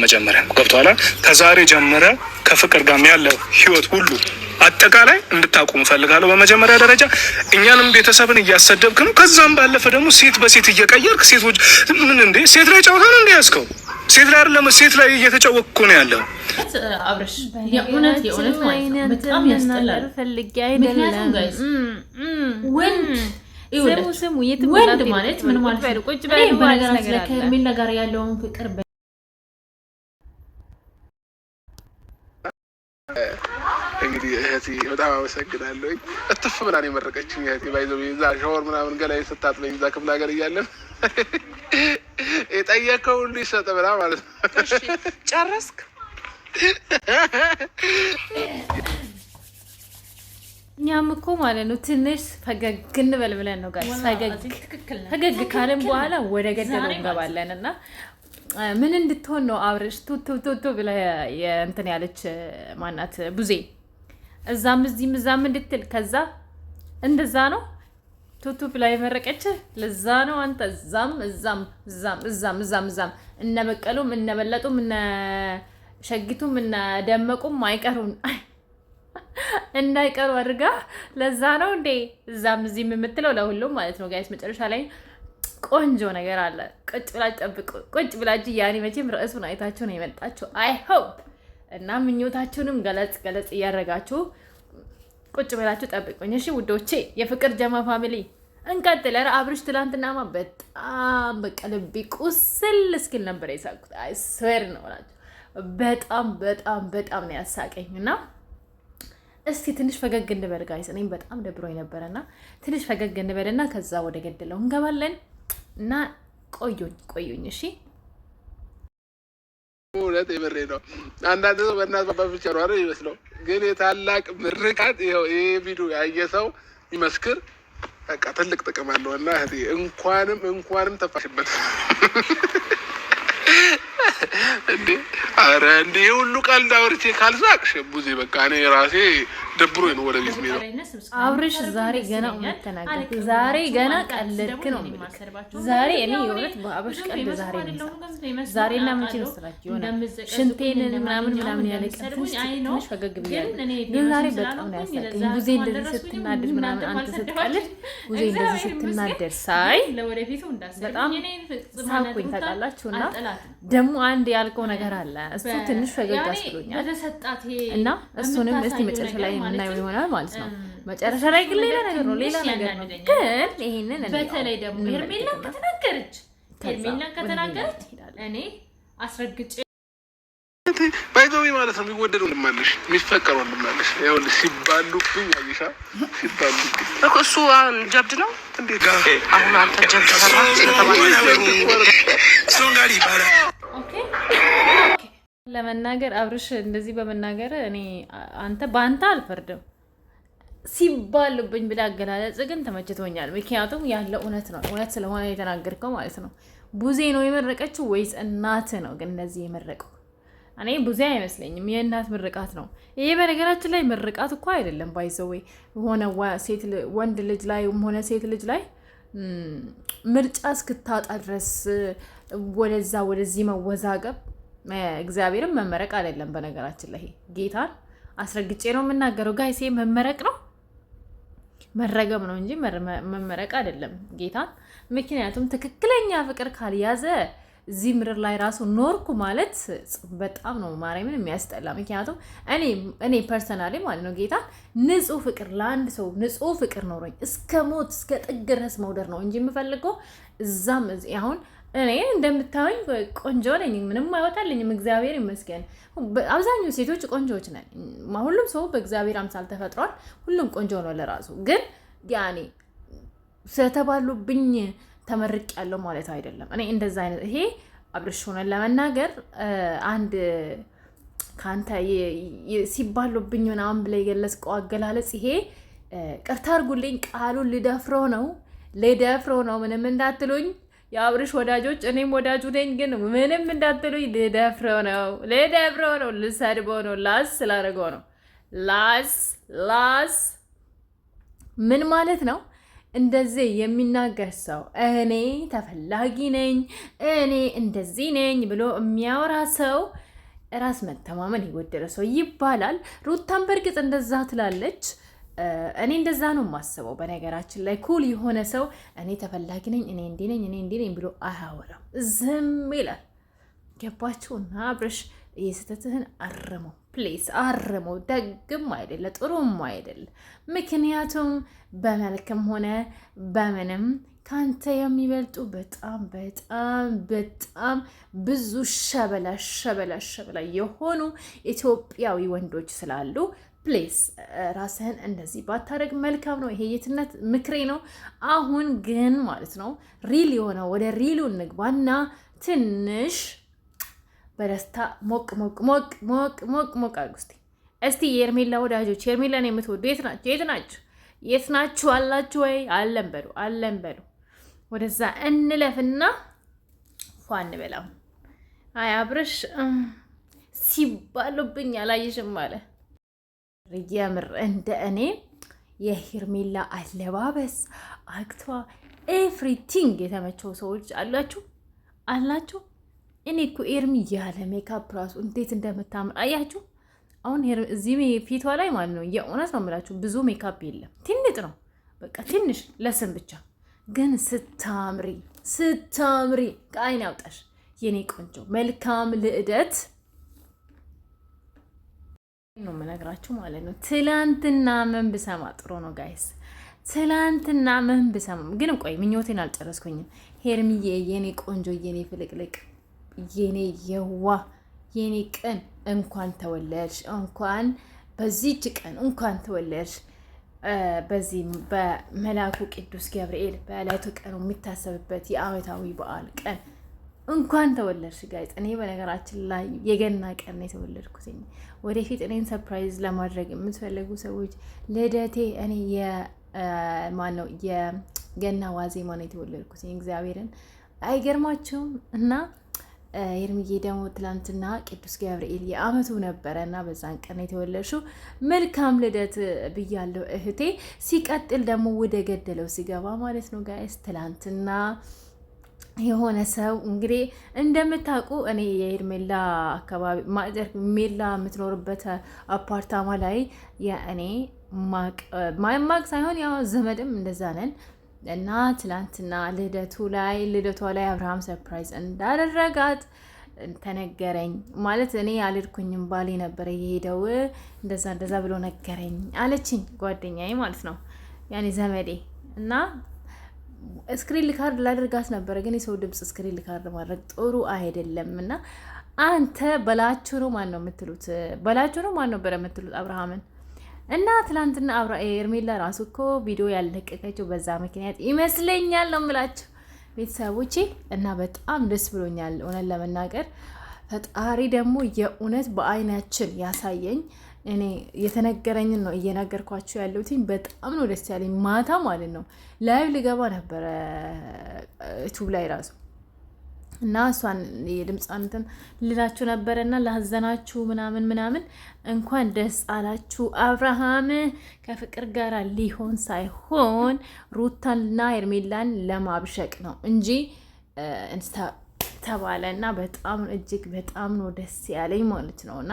በመጀመሪያ ገብቶሃል። ከዛሬ ጀምረ ከፍቅር ጋር ያለው ህይወት ሁሉ አጠቃላይ እንድታቆም ፈልጋለሁ። በመጀመሪያ ደረጃ እኛንም ቤተሰብን እያሰደብክ ነው። ከዛም ባለፈ ደግሞ ሴት በሴት እየቀየርክ ሴቶች ምን እንዴ ሴት ላይ ጨዋታ ነው እንዴ ያዝከው? ሴት ላይ አይደለም ሴት ላይ እየተጫወትክ እኮ ነው ያለው። አብረሽ የእውነት ማለት ነው በጣም ያስጠላል። ፈልጌ አይደለም ወንድ ማለት ምን ማለት ነው? ቁጭ በነገራችን ላይ ከሚል ነገር ያለውን ፍቅር እንግዲህ እህቴ በጣም አመሰግናለሁ። እትፍ ብላ ነው የመረቀችኝ እህቴ። ባይዘው እዛ ሻወር ምናምን ገላይ ስታጥበኝ እዛ ክፍለ ሀገር እያለን የጠየቀው ሁሉ ይሰጥ ብላ ማለት ነው። እሺ ጨረስክ? እኛም እኮ ማለት ነው ትንሽ ፈገግ እንበል ብለን ነው ጋር ፈገግ ካለን በኋላ ወደ ገደለው እንገባለን እና ምን እንድትሆን ነው አብረሽ ቱቱቱቱ ብለ እንትን ያለች ማናት ቡዜ እዛም እዚህም እዛም እንድትል ከዛ እንደዛ ነው ቱቱ ብላ የመረቀች ለዛ ነው አንተ እዛም እዛም እዛም እዛም እዛም እዛም እነ በቀሉም እነ በለጡም እነ ሸጊቱም እነ ደመቁም አይቀሩም እንዳይቀሩ አድርጋ ለዛ ነው እንዴ እዛም እዚህም የምትለው ለሁሉም ማለት ነው ጋይስ። መጨረሻ ላይ ቆንጆ ነገር አለ። ቁጭ ብላችሁ ጠብቁ። ቁጭ ብላችሁ ያኔ መቼም ርዕሱን አይታችሁ ነው የመጣችሁ። አይ ሆፕ እና ምኞታችሁንም ገለጽ ገለጽ እያደረጋችሁ ቁጭ ብላችሁ ጠብቁኝ እሺ ውዶቼ፣ የፍቅር ጀማ ፋሚሊ እንቀጥል። ኧረ አብርሽ ትላንትናማ በጣም በቃ ልቤ ቁስል እስኪል ነበር የሳቅሁት። አይ ስዌር ነው እላችሁ በጣም በጣም በጣም ነው ያሳቀኝ እና እስቲ ትንሽ ፈገግ እንበል ጋይስ። እኔም በጣም ደብሮኝ ነበርና ትንሽ ፈገግ እንበልና ከዛ ወደ ገደለው እንገባለን እና ቆዩኝ እሺ። እውነት የምሬ ነው። አንዳንድ ሰው በእናት ባባ ብቻ ነው አይደል ይመስለው፣ ግን የታላቅ ምርቃት ይኸው ይሄ ቪዲዮ ያየ ሰው ይመስክር። በቃ ትልቅ ጥቅም አለው እና እህቴ እንኳንም ተፋሽበት እንዴ! አረ እንዴ ሁሉ ቃል ዳወርቼ ካልሳቅሽ ቡዜ በቃ እኔ ራሴ ደብሮኝ ነው ወደ ቤት ነው። አብርሽ ዛሬ ገና እውነት ተናገርክ። ዛሬ ገና ቀለድክ ነው የሚልክ ዛሬ እኔ የእውነት በአብርሽ ቀልድ ዛሬ ነው ዛሬና መቼ መስራችሁ የሆነ ሽንቴን ምናምን ያለ ትንሽ ፈገግ ብያለሁ፣ ግን ዛሬ በጣም ነው ያሳቀኝ። ቡዜ እንደዚህ ስትናደድ ምናምን አንተ ስትቀልድ ቡዜ እንደዚህ ስትናደድ ሳይ በጣም ሳኩኝ ታውቃላችሁና ደግሞ አንድ ያልከው ነገር አለ እሱ ትንሽ ፈገግ አስብሎኛል እና እሱንም እስቲ መጨረሻ ላይ የምናየው ይሆናል ማለት ነው። መጨረሻ ላይ ግን ሌላ ነገር ነው ግን ይሄንን በተለይ ደግሞ ሄርሜላ ከተናገረች እኔ አስረግጬ ባይዘው ማለት ነው የሚወደድ ወንድማለሽ የሚፈቀር ወንድማለሽ ይኸውልሽ ሲባሉብኝ አይሻ ሲባሉብኝ እሱ ጀብድ ነው እንዴ? አሁን አንተ ጀብድ ለመናገር አብርሽ እንደዚህ በመናገር እኔ በአንተ አልፈርድም። ሲባሉብኝ ብላ አገላለጽ ግን ተመችቶኛል። ምክንያቱም ያለው እውነት ነው፣ እውነት ስለሆነ የተናገርከው ማለት ነው። ቡዜ ነው የመረቀችው ወይስ እናት ነው? ግን እንደዚህ የመረቀው እኔ ቡዜ አይመስለኝም፣ የእናት ምርቃት ነው ይሄ። በነገራችን ላይ ምርቃት እኮ አይደለም ባይዘው ሆነ ወንድ ልጅ ላይ ሆነ ሴት ልጅ ላይ ምርጫ እስክታጣ ድረስ ወደዛ ወደዚህ መወዛገብ እግዚአብሔርን መመረቅ አይደለም። በነገራችን ላይ ጌታን አስረግጬ ነው የምናገረው ጋይሴ፣ መመረቅ ነው መረገም ነው እንጂ መመረቅ አይደለም ጌታን። ምክንያቱም ትክክለኛ ፍቅር ካልያዘ እዚህ ምድር ላይ ራሱ ኖርኩ ማለት በጣም ነው ማርያምን የሚያስጠላ። ምክንያቱም እኔ ፐርሰናሊ ማለት ነው ጌታን ንጹህ ፍቅር ለአንድ ሰው ንጹህ ፍቅር ኖሮኝ እስከ ሞት እስከ ጥግ ድረስ መውደር ነው እንጂ የምፈልገው እዛም እዚህ አሁን እኔ እንደምታዩኝ ቆንጆ ነኝ፣ ምንም አይወጣልኝም፣ እግዚአብሔር ይመስገን። አብዛኛው ሴቶች ቆንጆዎች ነን። ሁሉም ሰው በእግዚአብሔር አምሳል ተፈጥሯል። ሁሉም ቆንጆ ነው ለራሱ። ግን ያኔ ስለተባሉብኝ ተመርቅ ያለው ማለት አይደለም። እኔ እንደዛ አይነት ይሄ አብርሽ ሆነን ለመናገር አንድ ካንተ ሲባሉብኝ ምናምን ብለ የገለጽከው አገላለጽ ይሄ ቅርታ አድርጉልኝ፣ ቃሉን ልደፍረው ነው ምንም እንዳትሉኝ የአብርሽ ወዳጆች፣ እኔም ወዳጁ ነኝ፣ ግን ምንም እንዳትሉኝ ልደፍረው ነው፣ ልሰድበው ነው፣ ላስ ስላደረገው ነው። ላስ ምን ማለት ነው? እንደዚህ የሚናገር ሰው እኔ ተፈላጊ ነኝ፣ እኔ እንደዚህ ነኝ ብሎ የሚያወራ ሰው ራስ መተማመን የጎደለ ሰው ይባላል። ሩታን በእርግጥ እንደዛ ትላለች። እኔ እንደዛ ነው የማስበው። በነገራችን ላይ ኩል የሆነ ሰው እኔ ተፈላጊ ነኝ፣ እኔ እንዲህ ነኝ፣ እኔ እንዲህ ነኝ ብሎ አያወራም፣ ዝም ይላል። ገባችሁና? አብርሽ የስተትህን አርመው ፕሌስ፣ አርመው። ደግም አይደለ ጥሩም አይደለ። ምክንያቱም በመልክም ሆነ በምንም ካንተ የሚበልጡ በጣም በጣም በጣም ብዙ ሸበላ የሆኑ ኢትዮጵያዊ ወንዶች ስላሉ ፕሌስ ራስህን እንደዚህ ባታደርግ መልካም ነው። ይሄ የትነት ምክሬ ነው። አሁን ግን ማለት ነው ሪል የሆነው ወደ ሪሉ እንግባና ትንሽ በደስታ ሞቅ አድርጉ እስቲ የሄርሜላ ወዳጆች፣ ሄርሜላን የምትወዱ የት ናችሁ አላችሁ ወይ? አለን በሉ ወደዛ እንለፍና ፏ እንበላው። አይ አብርሽ ሲባሉብኝ አላየሽም አለ። የምር እንደ እኔ የሄርሜላ አለባበስ፣ አክቷ፣ ኤቭሪቲንግ የተመቸው ሰዎች አላችሁ። እኔ እኮ ኤርሚ ያለ ሜካፕ ራሱ እንዴት እንደምታምር አያችሁ። አሁን እዚህ ፊቷ ላይ ማለት ነው የእውነት ነው የምላችሁ ብዙ ሜካፕ የለም፣ ትንጥ ነው በቃ ትንሽ ለስም ብቻ። ግን ስታምሪ ከአይን ያውጣሽ የኔ ቆንጆ። መልካም ልዕደት ነው የምነግራችሁ ማለት ነው። ትላንትና ምን ብሰማ ጥሩ ነው ጋይስ? ትላንትና ምን ብሰማ ግን ቆይ ምኞቴን አልጨረስኩኝም። ሄርሚዬ የኔ ቆንጆ፣ የኔ ፍልቅልቅ፣ የኔ የዋ፣ የኔ ቅን እንኳን ተወለድሽ፣ እንኳን በዚህች ቀን እንኳን ተወለድሽ። በዚህ በመላኩ ቅዱስ ገብርኤል በዕለቱ ቀኑ የሚታሰብበት የዓመታዊ በዓል ቀን እንኳን ተወለድሽ ጋይስ። እኔ በነገራችን ላይ የገና ቀን ነው የተወለድኩት። ወደፊት እኔን ሰርፕራይዝ ለማድረግ የምትፈልጉ ሰዎች ልደቴ እኔ ማነው የገና ዋዜማ ነው የተወለድኩት። እግዚአብሔርን አይገርማችሁም? እና ሄርሚዬ ደግሞ ትላንትና ቅዱስ ገብርኤል የዓመቱ ነበረ እና በዛን ቀን የተወለድሽው መልካም ልደት ብያለሁ እህቴ። ሲቀጥል ደግሞ ወደ ገደለው ሲገባ ማለት ነው ጋይስ ትላንትና የሆነ ሰው እንግዲህ እንደምታውቁ እኔ የሄርሜላ አካባቢ ሜላ የምትኖርበት አፓርታማ ላይ የእኔ ማቅ ሳይሆን ያው ዘመድም እንደዛ ነን እና ትላንትና ልደቷ ላይ አብርሃም ሰርፕራይዝ እንዳደረጋት ተነገረኝ። ማለት እኔ አልሄድኩኝም፣ ባሌ ነበረ የሄደው እንደዛ ብሎ ነገረኝ አለችኝ ጓደኛዬ ማለት ነው ያኔ ዘመዴ። እና ስክሪን ሪካርድ ላደርጋት ነበረ፣ ግን የሰው ድምፅ ስክሪን ሪካርድ ማድረግ ጥሩ አይደለም። እና አንተ በላችሁ ነው ማን ነው የምትሉት? በላችሁ ነው ማን ነበር የምትሉት? አብርሃምን እና ትላንትና ሄርሜላ ራሱ እኮ ቪዲዮ ያለቀቀችው በዛ ምክንያት ይመስለኛል ነው የምላችሁ ቤተሰቦቼ። እና በጣም ደስ ብሎኛል እውነት ለመናገር። ፈጣሪ ደግሞ የእውነት በአይናችን ያሳየኝ። እኔ የተነገረኝን ነው እየነገርኳችሁ ያለሁትኝ። በጣም ነው ደስ ያለኝ። ማታ ማለት ነው ላይቭ ልገባ ነበረ ዩቱብ ላይ ራሱ እና እሷን የድምፃንትን ልላችሁ ነበረ እና ላዘናችሁ ምናምን እንኳን ደስ አላችሁ። አብርሃም ከፍቅር ጋር ሊሆን ሳይሆን ሩታንና ሄርሜላን ለማብሸቅ ነው እንጂ ተባለ እና በጣም እጅግ በጣም ነው ደስ ያለኝ ማለት ነው። እና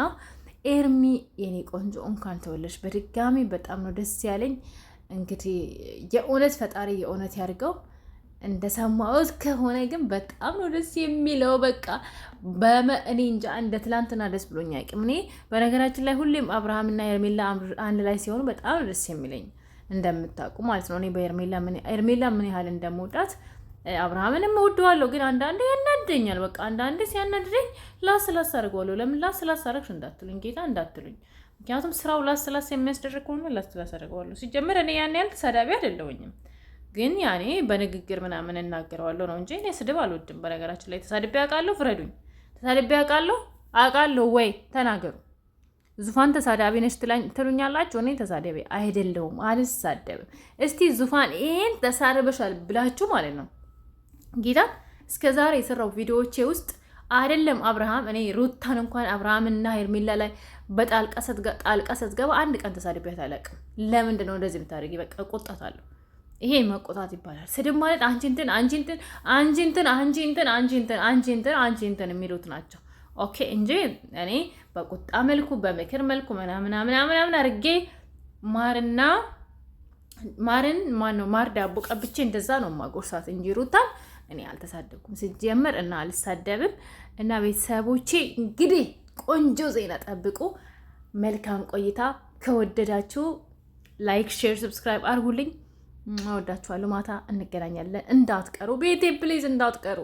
ኤርሚ የኔ ቆንጆ እንኳን ተወለድሽ በድጋሚ በጣም ነው ደስ ያለኝ። እንግዲህ የእውነት ፈጣሪ የእውነት ያድርገው። እንደሰማሁት ከሆነ ግን በጣም ነው ደስ የሚለው። በቃ እኔ እንጃ እንደ ትላንትና ደስ ብሎኝ አያውቅም። እኔ በነገራችን ላይ ሁሌም አብርሃምና ሄርሜላ አንድ ላይ ሲሆኑ በጣም ነው ደስ የሚለኝ እንደምታውቁ ማለት ነው። እኔ በሄርሜላ ምን ያህል እንደምወዳት አብርሃምንም እወደዋለሁ፣ ግን አንዳንዴ ያናደኛል። በቃ አንዳንዴ ሲያናድደኝ ላስላስ አድርገዋለሁ። ለምን ላስላስ አደረግሽ እንዳትሉኝ፣ ጌታ እንዳትሉኝ። ምክንያቱም ስራው ላስላስ የሚያስደርግ ከሆነ ላስላስ አድርገዋለሁ። ሲጀምር እኔ ያን ያህል ተሳዳቢ አይደለሁኝም፣ ግን ያኔ በንግግር ምናምን እናገረዋለሁ ነው እንጂ እኔ ስድብ አልወድም። በነገራችን ላይ ተሳድቤ አውቃለሁ? ፍረዱኝ። ተሳድቤ አውቃለሁ ወይ? ተናገሩ። ዙፋን ተሳዳቢ ነች ትሉኛላችሁ። እኔ ተሳዳቢ አይደለሁም፣ አልሳደብም። እስቲ ዙፋን ይሄን ተሳርበሻል ብላችሁ ማለት ነው ጌታን እስከ ዛሬ የሰራው ቪዲዮዎቼ ውስጥ አይደለም አብርሃም፣ እኔ ሩታን እንኳን አብርሃምና ሄርሜላ ላይ በጣልቃ ስትገባ አንድ ቀን ተሳድቤያት አላውቅም። ለምንድን ነው እንደዚህ የምታደርጊ? በቃ እቆጣታለሁ። ይሄ መቆጣት ይባላል። ስድብ ማለት አንቺ እንትን አንቺ እንትን አንቺ እንትን አንቺ እንትን አንቺ እንትን አንቺ እንትን አንቺ እንትን የሚሉት ናቸው። ኦኬ እንጂ እኔ በቁጣ መልኩ በምክር መልኩ ምናምን አድርጌ ማር ዳቦ ቀብቼ እንደዛ ነው ማጎርሳት እንጂ ሩታን እኔ አልተሳደብኩም ሲጀመር እና አልሳደብም። እና ቤተሰቦቼ እንግዲህ ቆንጆ ዜና ጠብቁ። መልካም ቆይታ። ከወደዳችሁ ላይክ፣ ሼር፣ ሰብስክራይብ አድርጉልኝ። እወዳችኋለሁ። ማታ እንገናኛለን። እንዳትቀሩ ቤቴ ፕሊዝ እንዳትቀሩ።